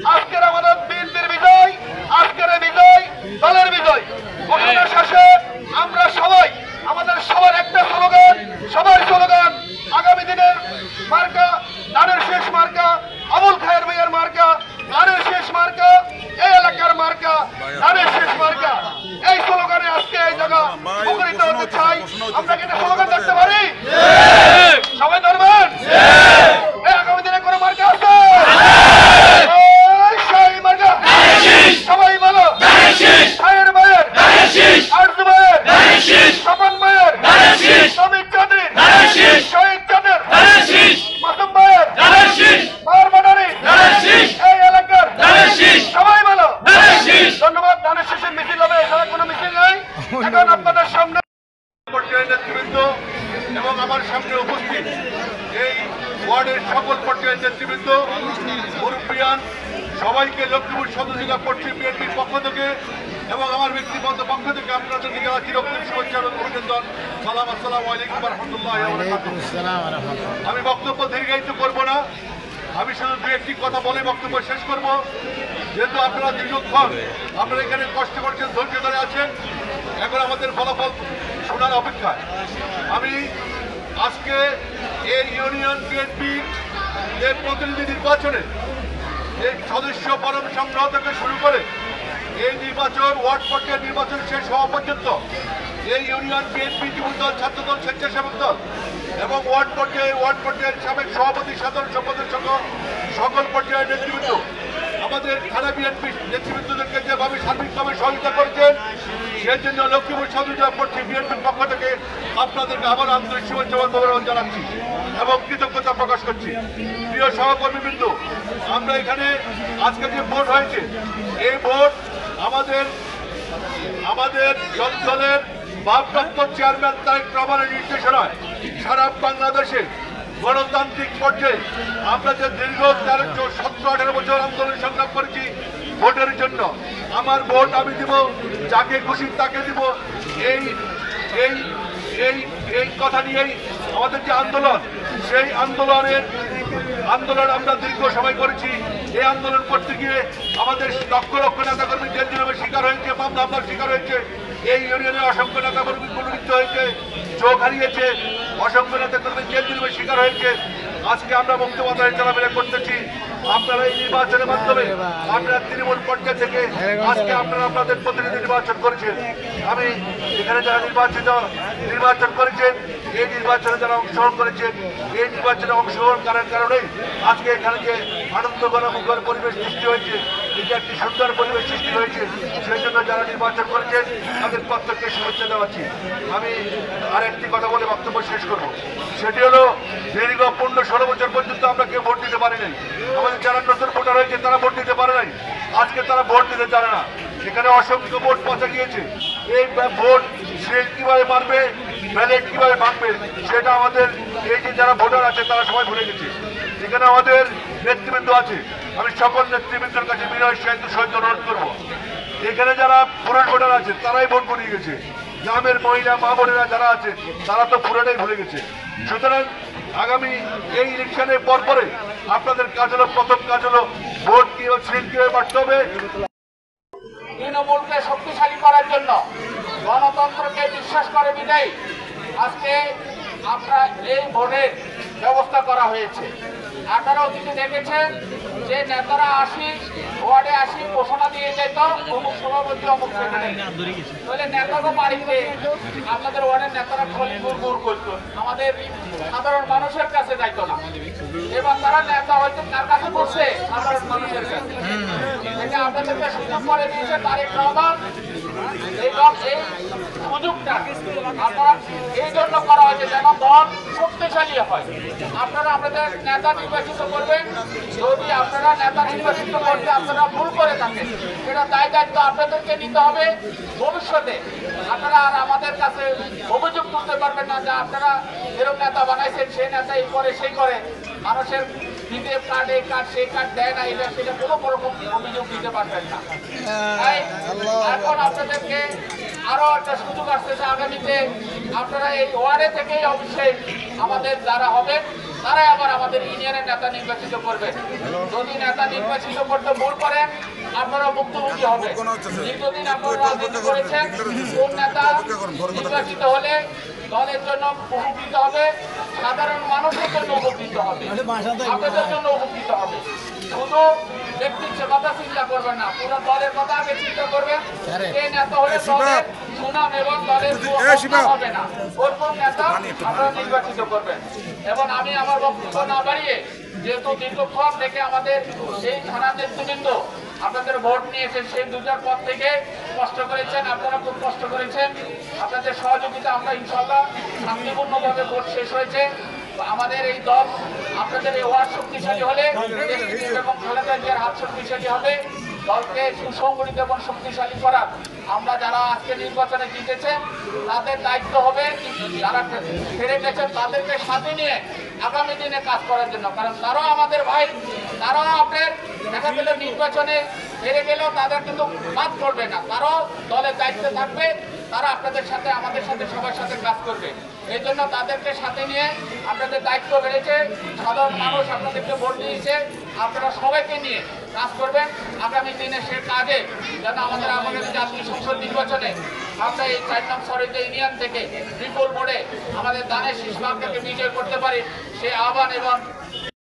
আজকের আমাদের বিএনপির বিজয়, আজকের বিজয় দলের বিজয়। ঘোষণা শেষে আমরা সবাই, আমাদের সবার একটা স্লোগান, সবার স্লোগান আগামী দিনের মার্কা, ধানের শেষ মার্কা, আবুল খায়ের ভাইয়ের মার্কা, ধানের শেষ মার্কা, এই এলাকার মার্কা, ধানের শেষ মার্কা। এই স্লোগানে আজকে এই জায়গা মুখরিত হতে চাই। আমরা কি একটা স্লোগান দেখতে পারি? সবাই ধরবেন? আগামী দিনে কোনো মার্কা আছে? সবাই বলো খায়ের ভাইয়ের, আরজু ভাইয়ের, স্বপন ভাইয়ের, শ্রমিক কাদের, শহীদ কাদের, মাসুম ভাইয়ের, বারবাডারি, এই এলাকার সবাই বলো। ধন্যবাদ। ধানের শেষের মিছিল হবে, এখানে কোনো মিছিল নাই। এখন আপনাদের সামনে পর্যায়ের নেতৃবৃন্দ এবং আমার সামনে উপস্থিত এই ওয়ার্ডের সকল পর্যায়ের নেতৃবৃন্দ, মুরব্বিয়ান, সবাইকে লক্ষ্মীপুর সদস্যতা পশ্চিম বিএনপির পক্ষ থেকে এবং আমার ব্যক্তিগত পক্ষ থেকে আপনাদেরকে জানাচ্ছি রক্তিম শুভেচ্ছা এবং অভিনন্দন। সালাম, আসসালামু আলাইকুম ওয়া রাহমাতুল্লাহি ওয়া বারাকাতুহু। আমি বক্তব্য দীর্ঘায়িত করব না, আমি শুধু দু একটি কথা বলে বক্তব্য শেষ করব। যেহেতু আপনারা দীর্ঘক্ষণ আপনারা এখানে কষ্ট করছেন, ধৈর্য ধরে আছেন, এখন আমাদের ফলাফল শোনার অপেক্ষা। আমি আজকে এই ইউনিয়ন বিএনপির এর প্রতিনিধি নির্বাচনে এই সদস্য ফরম সংগ্রহ থেকে শুরু করে এই নির্বাচন, ওয়ার্ড পর্যায়ের নির্বাচন শেষ হওয়া পর্যন্ত এই ইউনিয়ন বিএনপি, যুবদল, ছাত্রদল, স্বেচ্ছাসেবক দল এবং ওয়ার্ড পর্যায়ের সাবেক সভাপতি, সাধারণ সম্পাদক সহ সকল পর্যায়ের নেতৃবৃন্দ আমাদের থানা বিএনপি নেতৃবৃন্দদেরকে যেভাবে সার্বিকভাবে সহযোগিতা করেছেন, সেই জন্য লক্ষ্মীপুর সদস্যতা পশ্চিম বিএনপির পক্ষ থেকে আপনাদেরকে আবার আন্তরিক শুভেচ্ছা ও অভিনন্দন জানাচ্ছি এবং কৃতজ্ঞতা প্রকাশ করছি। প্রিয় সহকর্মীবৃন্দ, আমরা এখানে আজকে যে ভোট হয়েছে, এই ভোট আমাদের দলের ভারপ্রাপ্ত চেয়ারম্যান তারেক রহমানের নির্দেশনায় সারা বাংলাদেশে গণতান্ত্রিক পর্যায়ে আমরা যে দীর্ঘ 17-18 বছর আন্দোলন সংগ্রাম করেছি ভোটের জন্য, আমার ভোট আমি দিব, যাকে খুশি তাকে দিব, এই কথা নিয়েই আমাদের যে আন্দোলন, সেই আন্দোলন আমরা দীর্ঘ সময় করেছি। এই আন্দোলন করতে গিয়ে আমাদের লক্ষ লক্ষ নেতাকর্মী জেল জুলুমের শিকার হয়েছে, মামলা হামলার শিকার হয়েছে। এই ইউনিয়নে অসংখ্য নেতাকর্মী গুলিবিদ্ধ হয়েছে, চোখ হারিয়েছে, অসংখ্য নেতাকর্মী জেল জুলুমের শিকার হয়েছে। আজকে আমরা মুক্তবাজারে চলাফেরা করতেছি। আপনারা এই নির্বাচনের মাধ্যমে আপনারা তৃণমূল পর্যায় থেকে আজকে আপনারা আপনাদের প্রতিনিধি নির্বাচন করেছেন। আমি এখানে যারা নির্বাচন করেছেন, এই নির্বাচনে যারা অংশগ্রহণ করেছেন, এই নির্বাচনে অংশগ্রহণ করার কারণেই আজকে এখানে যে আনন্দ গণমুখর পরিবেশ সৃষ্টি হয়েছে, এটা একটি সুন্দর পরিবেশ সৃষ্টি হয়েছে। সেই জন্য যারা নির্বাচন করেছেন তাদের প্রত্যেককে শুভেচ্ছা জানাচ্ছি। আমি আরেকটি কথা বলে বক্তব্য শেষ করব, সেটি হলো দীর্ঘ 15-16 বছর পর্যন্ত আমরা কেউ ভোট দিতে পারি নাই। আমাদের যারা নতুন ভোটার হয়েছে তারা ভোট দিতে পারে নাই, আজকে তারা ভোট দিতে জানে না। এখানে অসংখ্য ভোট পচা গিয়েছে। এই ভোট সিল কিভাবে মারবে, ব্যালেট কিভাবে ভাঙবে, সেটা আমাদের এই যে যারা ভোটার আছে তারা সবাই ভুলে গেছে। এখানে আমাদের নেতৃবৃন্দ আছে, আমি সকল নেতৃবৃন্দের কাছে বিনয়ের সহিত অনুরোধ করবো, এখানে যারা পুরুষ ভোটার আছে তারাই ভোট করিয়ে গেছে। গ্রামের মহিলা মা বোনেরা যারা আছে তারা তো পুরোটাই ভুলে গেছে। সুতরাং আগামী এই ইলেকশনের পরে আপনাদের কাজ হলো, প্রথম কাজ হলো ভোট কিভাবে বাড়তে হবে, তৃণমূলকে শক্তিশালী করার জন্য, গণতন্ত্রকে বিশ্বাস করে বিদায়ী আজকে আমরা এই ভোটের ব্যবস্থা করা হয়েছে। আপনারা অতীতে দেখেছেন যে নেতারা ওয়ার্ডে ঘোষণা দিয়ে যেত অমুক সভাপতি অমুক সেক্রেটারি, তাহলে নেতাকে বাড়িতে আপনাদের ওয়ার্ডের নেতারা খলি গুড় করতো, আমাদের সাধারণ মানুষের কাছে যাইতো না। এবার তারা নেতা হয়তো কার কাছে বসছে, সাধারণ মানুষের কাছে। এটা আপনাদেরকে সুযোগ করে দিয়েছে তারেক রহমান। এই সুযোগটা আপনারা এই জন্য করা হয়েছে যেন দল শক্তিশালী হয়। আপনারা আপনাদের নেতা নির্বাচিত করবেন, যদি আপনারা নেতা নির্বাচিত করতে আপনারা ভুল করে থাকেন সেটা দায়িত্ব আপনাদেরকে নিতে হবে। ভবিষ্যতে আপনারা আর আমাদের কাছে অভিযোগ তুলতে পারবেন না যে আপনারা এরকম নেতা বানাইছেন, সেই নেতা এই করে সেই করে, মানুষের বিদেশ কার্ড এই কার্ড সেই কার্ড দেয় না, এটা সেটা কোনো রকম অভিযোগ দিতে পারবেন না। তাই এখন আপনাদেরকে আরো একটা সুযোগ আসতেছে আগামীতে আপনারা এই ওয়ার্ডে থেকেই অবশ্যই আমাদের যারা হবে তারাই আবার আমাদের ইউনিয়নের নেতা নির্বাচিত করবেন। যদি নেতা নির্বাচিত করতে ভুল করেন আপনারা ভুক্তভোগী হবে। দীর্ঘদিন আপনারা রাজনীতি করেছেন, কোন নেতা নির্বাচিত হলে দলের জন্য উপকৃত হবে, সাধারণ মানুষের জন্য উপকৃত হবে, আপনাদের জন্য উপকৃত হবে। শুধু ব্যক্তির কথা চিন্তা করবেন না, পুরো দলের কথা আগে চিন্তা করবেন। এই নেতা হলে দলের সুনাম এবং দলের হবে না, ওরকম নেতা আপনারা নির্বাচিত করবেন। এবং আমি আমার বক্তব্য না বাড়িয়ে, যেহেতু দীর্ঘক্ষণ থেকে আমাদের এই থানার নেতৃবৃন্দ আপনাদের ভোট নিয়েছেন, সেই ২০০০ পর থেকে কষ্ট করেছেন, আপনারা খুব কষ্ট করেছেন। আপনাদের সহযোগিতা আমরা ইনশাল্লাহ শান্তিপূর্ণভাবে ভোট শেষ হয়েছে। আমাদের এই দল আপনাদের এই ওয়ার্ড শক্তিশালী হলে এবং খালেদা জিয়ার হাত শক্তিশালী হবে। দলকে সুসংগঠিত এবং শক্তিশালী করার আমরা যারা আজকে নির্বাচনে জিতেছেন তাদের দায়িত্ব হবে, যারা ফিরে গেছেন তাদেরকে সাথে নিয়ে আগামী দিনে কাজ করার জন্য। কারণ তারাও আমাদের ভাই, তারাও আপনার দেখা গেল নির্বাচনে হেরে গেলেও তাদের কিন্তু বাদ করবে না, তারাও দলের দায়িত্বে থাকবে, তারা আপনাদের সাথে আমাদের সাথে সবার সাথে কাজ করবে। এই জন্য তাদেরকে সাথে নিয়ে আপনাদের দায়িত্ব বেড়েছে, সাধারণ মানুষ আপনাদেরকে ভোট দিয়েছে, আপনারা সবাইকে নিয়ে কাজ করবেন। আগামী দিনে সে কাজে যেন আমাদের আগামী জাতীয় সংসদ নির্বাচনে আমরা এই ৪ নং সরিতে ইউনিয়ন থেকে বিপুল ভোটে আমাদের দানের শীষ বামকে বিজয় করতে পারি, সেই আহ্বান এবং